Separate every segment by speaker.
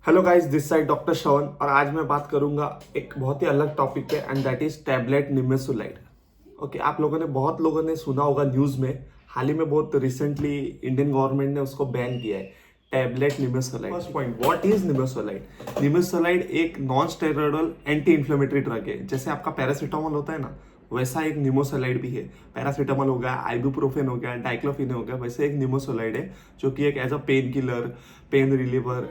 Speaker 1: Hello guys, this side doctor Shravan और आज मैं बात करूंगा एक बहुत ही अलग टॉपिक पे and that is tablet nimesulide. Okay, आप लोगों ने बहुत लोगों ने सुना होगा न्यूज़ में। हाल ही में बहुत रिसेंटली इंडियन गवर्नमेंट ने उसको बैन किया है, tablet nimesulide. First point, what is nimesulide? Nimesulide एक non steroidal anti inflammatory drug है। जैसे आपका पैरासीटामोल होता है ना, वैसा एक निमोसोलाइड भी है। पैरासीटामोल हो गया, आइबुप्रोफेन हो गया, डाइक्लोफिन हो गया, वैसे एक निमोसोलाइड है जो कि एक as a pain killer, pain reliever,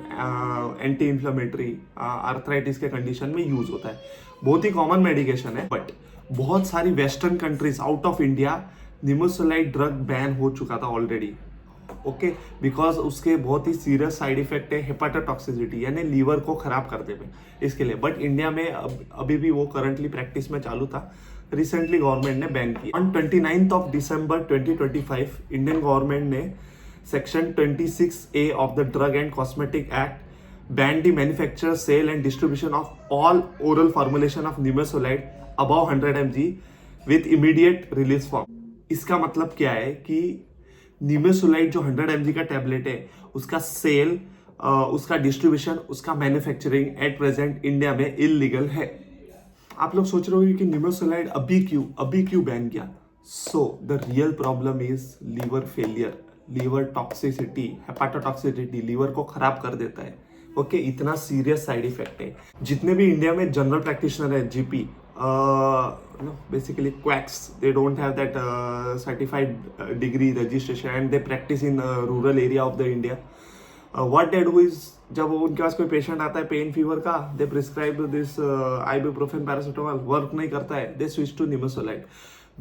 Speaker 1: anti inflammatory, arthritis के कंडीशन में यूज होता है। बहुत ही कॉमन मेडिकेशन है, बट बहुत सारी western countries out of India nimesulide drug ban हो चुका था ऑलरेडी। ओके, बिकॉज उसके बहुत ही सीरियस साइड इफेक्ट है, हेपाटोटॉक्सिसिटी यानी लीवर को खराब कर देवे इसके लिए। बट इंडिया में अभी भी वो करंटली प्रैक्टिस में चालू था। रिसेंटली गवर्नमेंट ने बैन किया। On 29th of December 2025 Indian government ने section 26A of the drug and cosmetic act ban the manufacture, sale and distribution of all oral formulation of nimesulide above 100 mg with immediate release form. इसका मतलब क्या है कि nimesulide जो 100 mg का tablet है, उसका सेल, उसका डिस्ट्रीब्यूशन, उसका मैन्युफैक्चरिंग एट प्रेजेंट इंडिया में इलीगल है। आप लोग सोच रहे होंगे कि निमेसुलाइड अभी क्यों बैन किया? So the real problem is liver failure, liver toxicity, hepatotoxicity, liver को खराब कर देता है। ओके, इतना सीरियस साइड इफेक्ट है। जितने भी इंडिया में जनरल प्रैक्टिशनर है, GP, basically quacks, they don't have that certified degree registration and they practice in rural area of the India. What they do is, जब उनके पास कोई पेशेंट आता है पेन फीवर का, they prescribe this ibuprofen, paracetamol, work नहीं करता है, they switch to nimesulide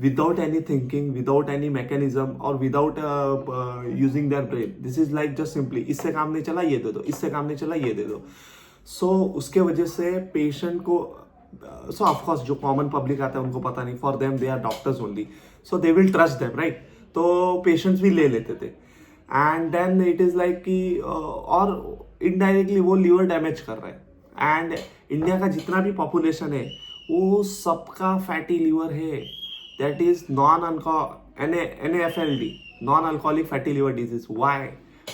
Speaker 1: without any thinking, without any mechanism और without using their brain. This is like just simply इससे काम नहीं चला ये दे दो, इससे काम नहीं चला ये दे दो। सो उसके वजह से पेशेंट को, सो ऑफकोर्स जो कॉमन पब्लिक आता है उनको पता नहीं, for them they are doctors only, so they will trust them, right? तो पेशेंट्स भी ले लेते थे and then it is like कि और इनडायरेक्टली वो लीवर डैमेज कर रहा है। एंड इंडिया का जितना भी पॉपुलेशन है वो सबका फैटी लीवर है। That is NAFLD, non alcoholic fatty liver disease. Why?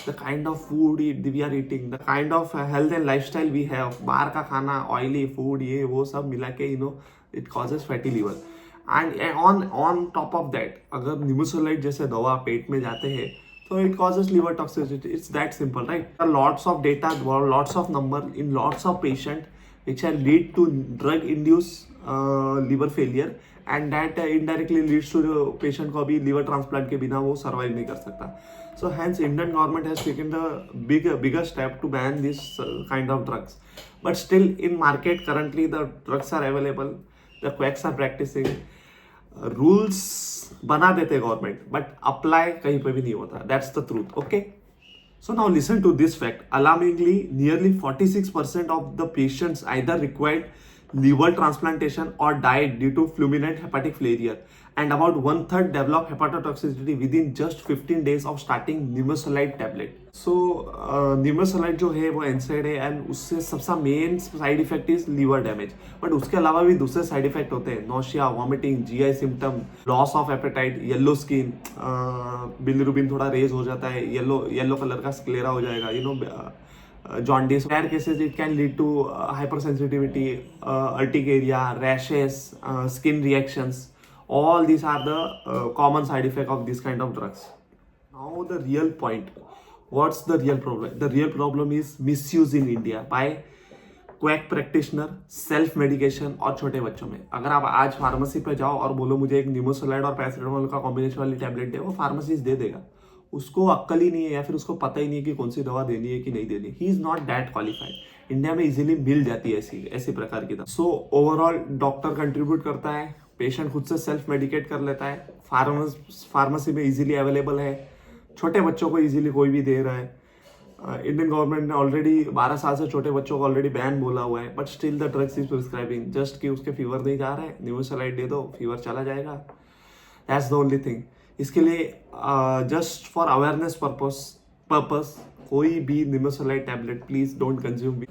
Speaker 1: the kind of food we are eating, the kind of health and lifestyle we have, बाहर का खाना, ऑयली फूड, ये वो सब मिला के it causes fatty liver. And on top of that, अगर nimesulide जैसे दवा पेट में जाते हैं तो it causes liver toxicity. It's that simple, right? There are lots of data, lots of number in lots of patient which can lead to drug induced liver failure and that indirectly leads to patient को अभी liver transplant के बिना वो survive नहीं कर सकता. So hence Indian government has taken the bigger step to ban this kind of drugs. But still in market currently the drugs are available, the quacks are practicing. Rules बना देते government but apply कहीं पे भी नहीं होता. That's the truth. Okay, so now listen to this fact. Alarmingly, nearly 46% of the patients either required liver transplantation or died due to fulminant hepatic failure, and about 1/3 develop hepatotoxicity within just 15 days of starting nimesulide tablet. So nimesulide जो है वो NSAID है and उससे सबसे main side effect is liver damage. But उसके अलावा भी दूसरे साइड इफेक्ट होते हैं, nausea, vomiting, GI symptom, loss of appetite, yellow skin, bilirubin थोड़ा रेज हो जाता है, येलो कलर का स्क्लेरा हो जाएगा, jaundice. Rare cases it can lead to hypersensitivity, urticaria, rashes, skin reactions. All these are the common side effect of this kind of drugs. Now the real point. What's the real problem? The real problem is misuse in India by quack practitioner, self medication और छोटे बच्चों में. अगर आप आज pharmacy पे जाओ और बोलो मुझे एक निमेसुलाइड और पैरासीटामोल का कॉम्बिनेशन वाली टैबलेट दे, वो फार्मेसिस्ट दे देगा. उसको अक्ल ही नहीं है या फिर उसको पता ही नहीं है कि कौन सी दवा देनी है कि नहीं देनी. He is not that qualified. India में इजीली मिल जाती है ऐसी प्रकार की दवा. सो ओवरऑल डॉक्टर कंट्रीब्यूट करता है, पेशेंट खुद से सेल्फ मेडिकेट कर लेता है, फार्मेसी में इजीली अवेलेबल है, छोटे बच्चों को इजीली कोई भी दे रहा है. इंडियन गवर्नमेंट ने ऑलरेडी 12 साल से छोटे बच्चों को ऑलरेडी बैन बोला हुआ है, but still the drugs is prescribing just कि उसके फीवर नहीं जा रहा है, निमेसुलाइड दे दो, फीवर चला जाएगा. That's the only thing. इसके लिए जस्ट फॉर अवेयरनेस पर्पस कोई भी nimesulide tablet please don't consume.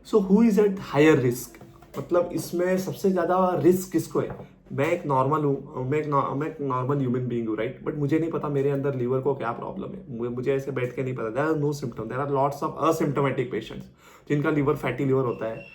Speaker 1: So who is at higher risk? मतलब इसमें सबसे ज्यादा रिस्क किसको है? मैं एक नॉर्मल हूँ, मैं एक नॉर्मल ह्यूमन बीइंग हूँ, राइट? बट मुझे नहीं पता मेरे अंदर लीवर को क्या प्रॉब्लम है, मुझे ऐसे बैठ के नहीं पता। There are no symptom, there are lots of asymptomatic patients जिनका लीवर फैटी लीवर होता है,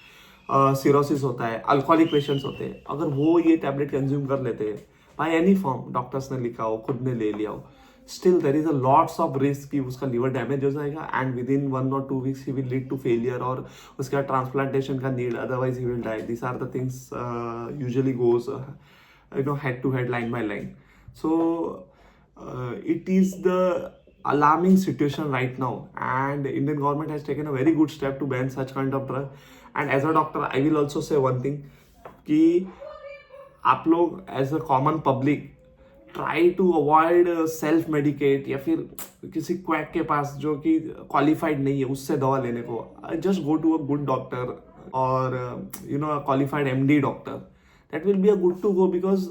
Speaker 1: सिरोसिस होता है, अल्कोहलिक पेशेंट्स होते हैं। अगर वो ये टैबलेट कंज्यूम कर लेते हैं बाय एनी फॉर्म, डॉक्टर्स ने लिखा हो, खुद ने ले लिया हो, still there is a lots of risk कि उसका लीवर डैमेज हो जाएगा and within 1 or 2 weeks he will lead to failure, और उसका ट्रांसप्लांटेशन का need, otherwise he will die. This are the things usually goes head to head, line by line. So it is the alarming situation right now, and Indian government has taken a very good step to ban such kind of drug. And as a doctor I will also say one thing कि आप लोग as a common public try to avoid self medicate, या फिर किसी quack के पास जो कि qualified नहीं है उससे दवा लेने को। Just go to a good doctor और qualified MD doctor, that will be a good to go, because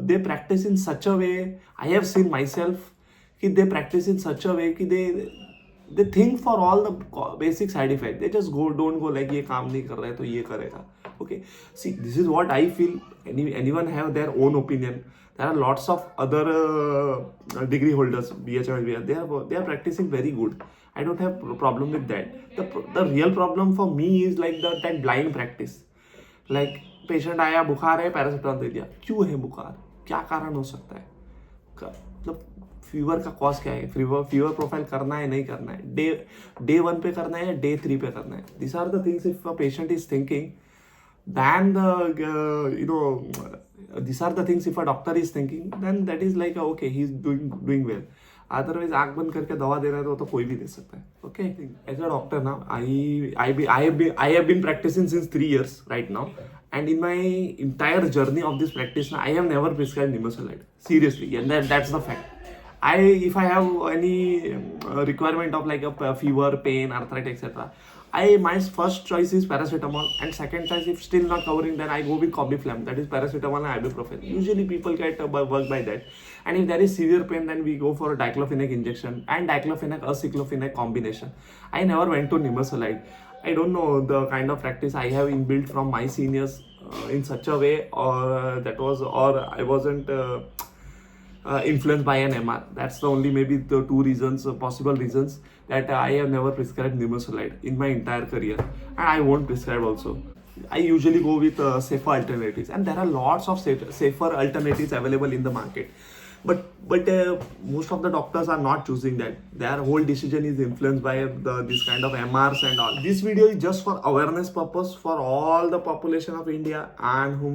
Speaker 1: they practice in such a way, I have seen myself कि they practice in such a way कि they think for all the basic side effect, they just don't go like ये काम नहीं कर रहा है तो ये करेगा। Okay, see, this is what I feel. Anyone have their own opinion. There are lots of other degree holders, BHM, they are practicing very good. I don't have problem with that. The real problem for me is like that blind practice. Like patient आया, बुखार है, paracetamol दे दिया। क्यों है बुखार, क्या कारण हो सकता है, मतलब फीवर का कॉज क्या है, फीवर प्रोफाइल करना है नहीं करना है, डे 1 पे करना है या डे 3 पे करना है। This are the things if a patient is thinking, then these are the things if a doctor is thinking, then that is like okay, he's doing well. Otherwise आंख बंद करके दवा दे रहा है तो कोई भी दे सकता है। ओके, एज अ डॉक्टर ना I have been practicing since 3 years right now, and in my entire journey of this practice I have never prescribed nimesulide, seriously, and that's the fact. If I have any requirement of like a fever, pain, arthritis, etc., my first choice is paracetamol, and second choice, if still not covering, then I go with Cobiflam, that is paracetamol and ibuprofen. Usually people get work by that. And if there is severe pain, then we go for a diclofenac injection and diclofenac aceclofenac combination. I never went to nimesulide. I don't know the kind of practice I have inbuilt from my seniors in such a way, or I wasn't influenced by an MR. That's the only maybe the 2 reasons, possible reasons, that I have never prescribed nimesulide in my entire career, and I won't prescribe also. I usually go with safer alternatives, and there are lots of safer alternatives available in the market. But most of the doctors are not choosing that. Their whole decision is influenced by this kind of MRs and all. This video is just for awareness purpose for all the population of India, and whom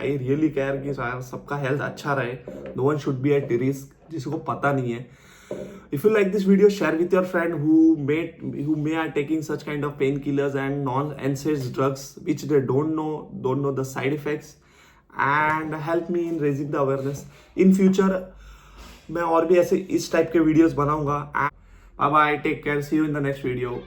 Speaker 1: I really care कि सबका health अच्छा रहे. No one should be at risk जिसको पता नहीं है. If you like this video, share with your friend who may are taking such kind of painkillers and non-NSAIDs drugs which they don't know the side effects, and help me in raising the awareness. In future मैं और भी ऐसे इस type के videos बनाऊंगा. Bye bye, take care, see you in the next video.